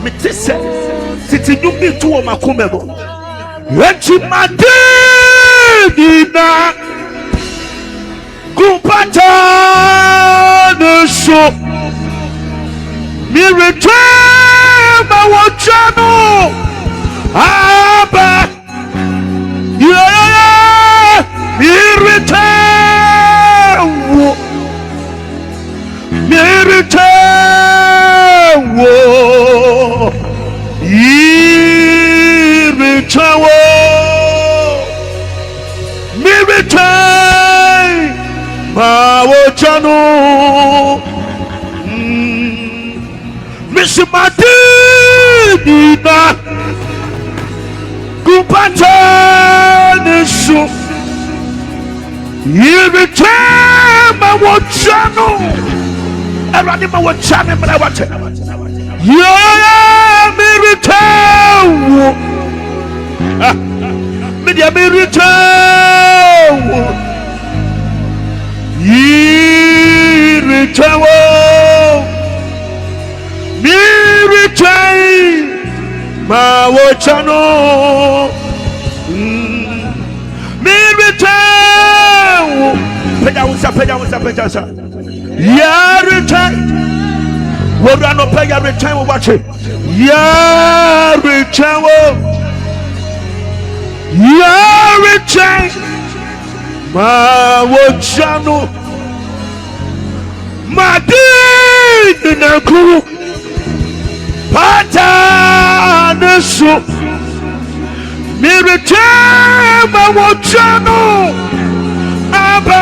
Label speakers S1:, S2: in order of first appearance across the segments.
S1: Mitise, Titi Yumi to Makumebo. Eti Madina Kupata Nusu Miritema Wachano Abba Yeah Miritema Mawachano Miss Madina Kupata Nisu Yiritema Wachano Aranima Wachano Mawachano Yeah Miritao Media Miritao Yiritawo Miritai Mawachano Miritawo Peja Yaritai Warano Peja Ritai watch it Yaritawo Yaritai Mawachano Madina Ku Pata Nesu Miritema Mawachano Abba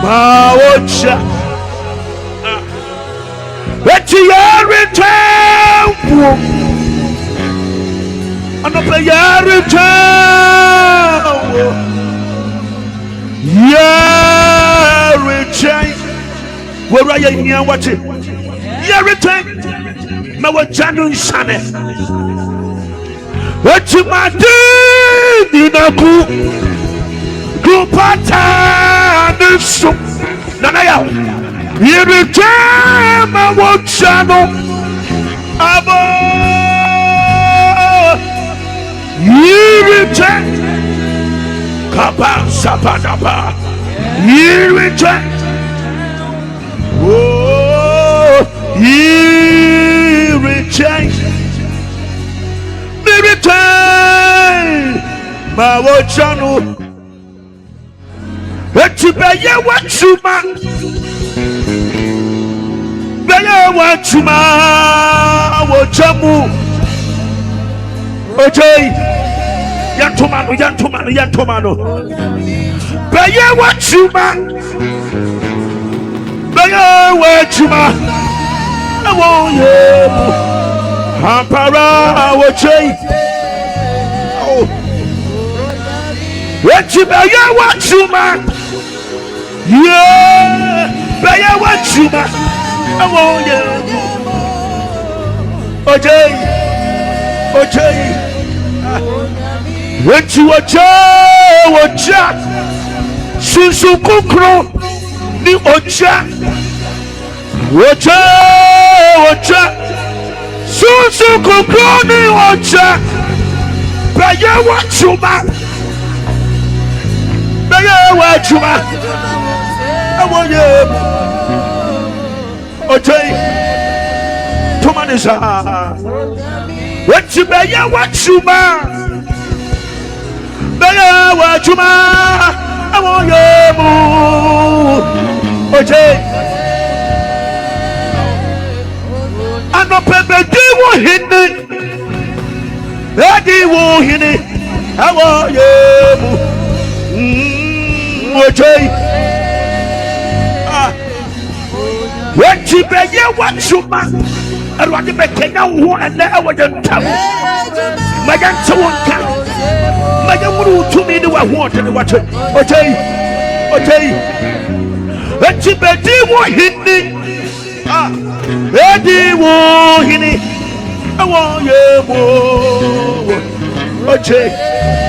S1: Maocha Betty return and the player return return where are you here watching return Mawachano Shane what you might do Kupata Nisu Nanaya Yirite Mawachano Abo Yirite Kaba Sapadaba Yirite Oh Yirite Yirite Mawachano Eti beye wachuma wojamu ojei yantomano beye wachuma awoye hampara ojei eti beye wachuma yeah, baya wachuma. I want you. Ojay. When you are Jack, Susu Kukro, Ni Oja, Oja, Susu Kukro, Ni Oja, baya wachuma. I want you. Okay. Tomanisa. What you bear, what you man? Bear, what you man? I want you. Okay. I'm not prepared to hit it. Daddy won't hit it. I want you. Okay. What you bear, what you man? I want to make Kenya one and I want to tell you. My young someone can. My young to me do I want to watch it. Okay. What you bear, what hit me? Oje.